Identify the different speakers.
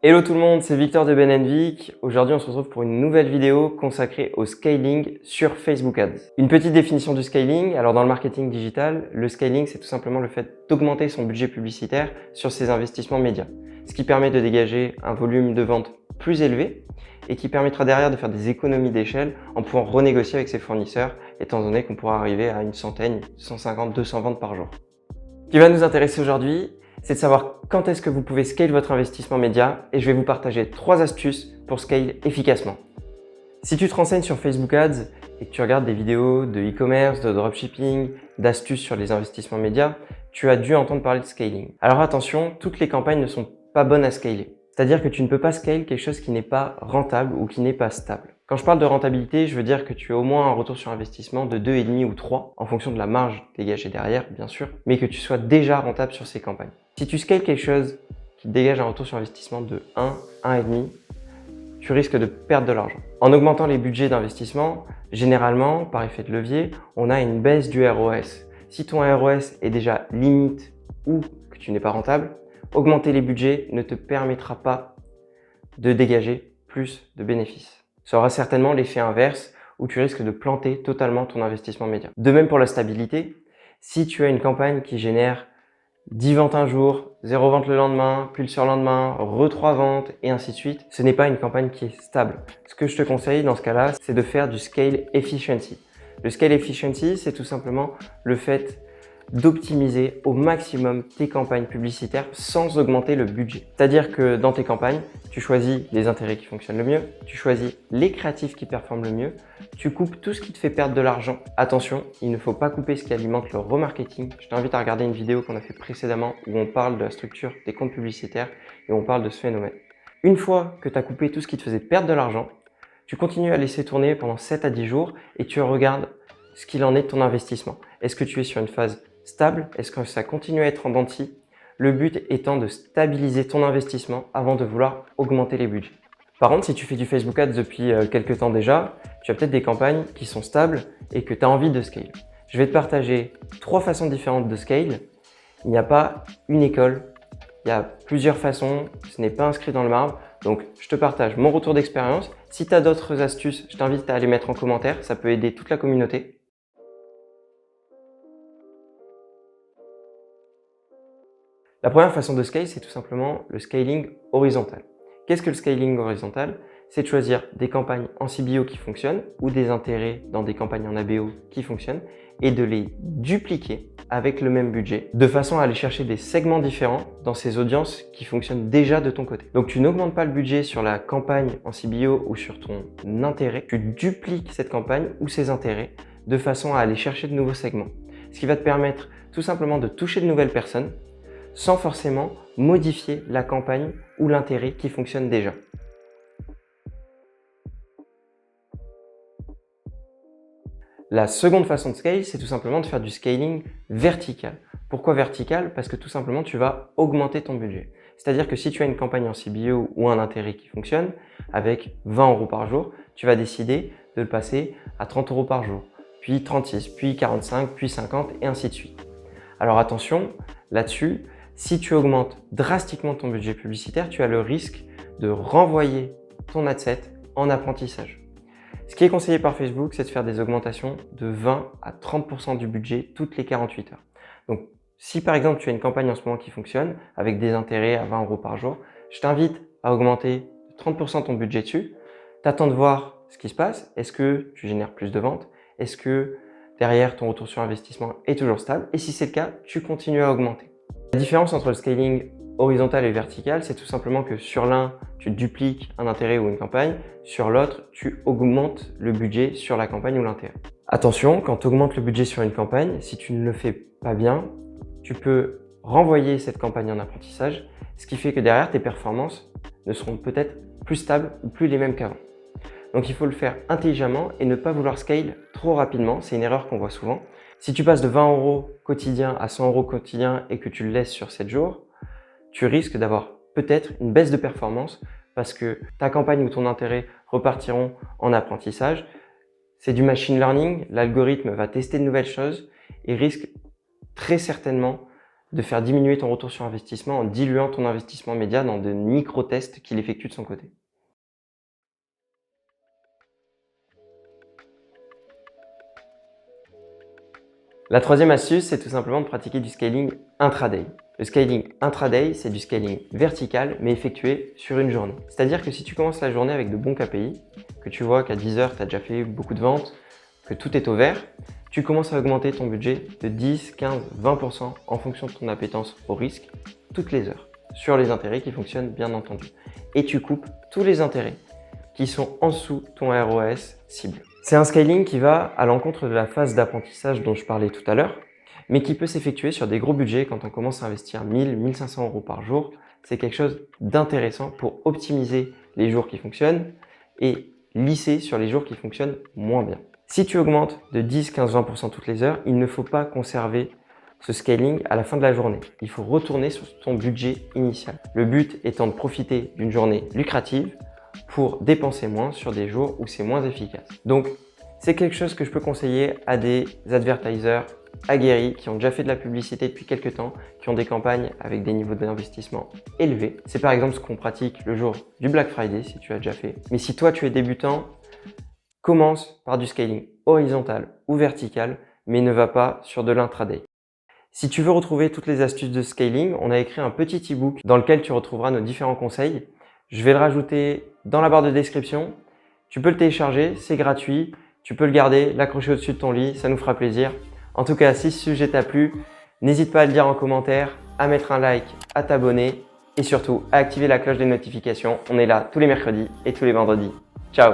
Speaker 1: Hello tout le monde, c'est Victor de Ben & Vic. Aujourd'hui, on se retrouve pour une nouvelle vidéo consacrée au scaling sur Facebook Ads. Une petite définition du scaling. Alors dans le marketing digital, le scaling, c'est tout simplement le fait d'augmenter son budget publicitaire sur ses investissements médias. Ce qui permet de dégager un volume de vente plus élevé et qui permettra derrière de faire des économies d'échelle en pouvant renégocier avec ses fournisseurs, étant donné qu'on pourra arriver à une centaine, 150, 200 ventes par jour. Ce qui va nous intéresser aujourd'hui, c'est de savoir quand est-ce que vous pouvez scale votre investissement média et je vais vous partager 3 astuces pour scale efficacement. Si tu te renseignes sur Facebook Ads et que tu regardes des vidéos de e-commerce, de dropshipping, d'astuces sur les investissements médias, tu as dû entendre parler de scaling. Alors attention, toutes les campagnes ne sont pas bonnes à scaler. C'est-à-dire que tu ne peux pas scale quelque chose qui n'est pas rentable ou qui n'est pas stable. Quand je parle de rentabilité, je veux dire que tu as au moins un retour sur investissement de 2,5 ou 3 en fonction de la marge dégagée derrière, bien sûr, mais que tu sois déjà rentable sur ces campagnes. Si tu scales quelque chose qui dégage un retour sur investissement de 1, 1,5, tu risques de perdre de l'argent. En augmentant les budgets d'investissement, généralement, par effet de levier, on a une baisse du ROS. Si ton ROS est déjà limite ou que tu n'es pas rentable, augmenter les budgets ne te permettra pas de dégager plus de bénéfices. Ça aura certainement l'effet inverse où tu risques de planter totalement ton investissement média. De même pour la stabilité, si tu as une campagne qui génère 10 ventes un jour, 0 vente le lendemain, puis le surlendemain, 3 ventes et ainsi de suite, ce n'est pas une campagne qui est stable. Ce que je te conseille dans ce cas-là, c'est de faire du scale efficiency. Le scale efficiency, c'est tout simplement le fait d'optimiser au maximum tes campagnes publicitaires sans augmenter le budget. C'est-à-dire que dans tes campagnes, tu choisis les intérêts qui fonctionnent le mieux, tu choisis les créatifs qui performent le mieux, tu coupes tout ce qui te fait perdre de l'argent. Attention, il ne faut pas couper ce qui alimente le remarketing. Je t'invite à regarder une vidéo qu'on a fait précédemment où on parle de la structure des comptes publicitaires et on parle de ce phénomène. Une fois que tu as coupé tout ce qui te faisait perdre de l'argent, tu continues à laisser tourner pendant 7 à 10 jours et tu regardes ce qu'il en est de ton investissement. Est-ce que tu es sur une phase stable? Est-ce que ça continue à être en dents de scie? Le but étant de stabiliser ton investissement avant de vouloir augmenter les budgets. Par contre, si tu fais du Facebook Ads depuis quelques temps déjà, tu as peut-être des campagnes qui sont stables et que tu as envie de scale. Je vais te partager 3 façons différentes de scale. Il n'y a pas une école, il y a plusieurs façons, ce n'est pas inscrit dans le marbre. Donc, je te partage mon retour d'expérience. Si tu as d'autres astuces, je t'invite à les mettre en commentaire, ça peut aider toute la communauté. La première façon de scale, c'est tout simplement le scaling horizontal. Qu'est-ce que le scaling horizontal? C'est de choisir des campagnes en CBO qui fonctionnent ou des intérêts dans des campagnes en ABO qui fonctionnent et de les dupliquer avec le même budget de façon à aller chercher des segments différents dans ces audiences qui fonctionnent déjà de ton côté. Donc tu n'augmentes pas le budget sur la campagne en CBO ou sur ton intérêt, tu dupliques cette campagne ou ces intérêts de façon à aller chercher de nouveaux segments. Ce qui va te permettre tout simplement de toucher de nouvelles personnes sans forcément modifier la campagne ou l'intérêt qui fonctionne déjà. La seconde façon de scale, c'est tout simplement de faire du scaling vertical. Pourquoi vertical? Parce que tout simplement, tu vas augmenter ton budget. C'est-à-dire que si tu as une campagne en CBO ou un intérêt qui fonctionne, avec 20 € par jour, tu vas décider de le passer à 30 € par jour, puis 36, puis 45, puis 50 et ainsi de suite. Alors attention, là-dessus, si tu augmentes drastiquement ton budget publicitaire, tu as le risque de renvoyer ton ad set en apprentissage. Ce qui est conseillé par Facebook, c'est de faire des augmentations de 20 à 30% du budget toutes les 48 heures. Donc, si par exemple tu as une campagne en ce moment qui fonctionne avec des intérêts à 20 € par jour, je t'invite à augmenter de 30% ton budget dessus. T'attends de voir ce qui se passe. Est-ce que tu génères plus de ventes? Est-ce que derrière ton retour sur investissement est toujours stable? Et si c'est le cas, tu continues à augmenter. La différence entre le scaling horizontal et vertical, c'est tout simplement que sur l'un, tu dupliques un intérêt ou une campagne, sur l'autre, tu augmentes le budget sur la campagne ou l'intérêt. Attention, quand tu augmentes le budget sur une campagne, si tu ne le fais pas bien, tu peux renvoyer cette campagne en apprentissage, ce qui fait que derrière, tes performances ne seront peut-être plus stables ou plus les mêmes qu'avant. Donc il faut le faire intelligemment et ne pas vouloir scale trop rapidement, c'est une erreur qu'on voit souvent. Si tu passes de 20 € quotidien à 100 € quotidien et que tu le laisses sur 7 jours, tu risques d'avoir peut-être une baisse de performance parce que ta campagne ou ton intérêt repartiront en apprentissage. C'est du machine learning, l'algorithme va tester de nouvelles choses et risque très certainement de faire diminuer ton retour sur investissement en diluant ton investissement média dans de micro-tests qu'il effectue de son côté. La troisième astuce, c'est tout simplement de pratiquer du scaling intraday. Le scaling intraday, c'est du scaling vertical, mais effectué sur une journée. C'est-à-dire que si tu commences la journée avec de bons KPI, que tu vois qu'à 10 heures, tu as déjà fait beaucoup de ventes, que tout est au vert, tu commences à augmenter ton budget de 10, 15, 20% en fonction de ton appétence au risque toutes les heures, sur les intérêts qui fonctionnent bien entendu. Et tu coupes tous les intérêts qui sont en dessous ton ROAS cible. C'est un scaling qui va à l'encontre de la phase d'apprentissage dont je parlais tout à l'heure, mais qui peut s'effectuer sur des gros budgets quand on commence à investir 1000, 1500 € par jour. C'est quelque chose d'intéressant pour optimiser les jours qui fonctionnent et lisser sur les jours qui fonctionnent moins bien. Si tu augmentes de 10, 15, 20% toutes les heures, il ne faut pas conserver ce scaling à la fin de la journée. Il faut retourner sur ton budget initial. Le but étant de profiter d'une journée lucrative pour dépenser moins sur des jours où c'est moins efficace. Donc, c'est quelque chose que je peux conseiller à des advertisers aguerris qui ont déjà fait de la publicité depuis quelques temps, qui ont des campagnes avec des niveaux d'investissement élevés. C'est par exemple ce qu'on pratique le jour du Black Friday, si tu as déjà fait. Mais si toi, tu es débutant, commence par du scaling horizontal ou vertical, mais ne va pas sur de l'intraday. Si tu veux retrouver toutes les astuces de scaling, on a écrit un petit e-book dans lequel tu retrouveras nos différents conseils. Je vais le rajouter dans la barre de description. Tu peux le télécharger, c'est gratuit. Tu peux le garder, l'accrocher au-dessus de ton lit, ça nous fera plaisir. En tout cas, si ce sujet t'a plu, n'hésite pas à le dire en commentaire, à mettre un like, à t'abonner et surtout à activer la cloche des notifications. On est là tous les mercredis et tous les vendredis. Ciao!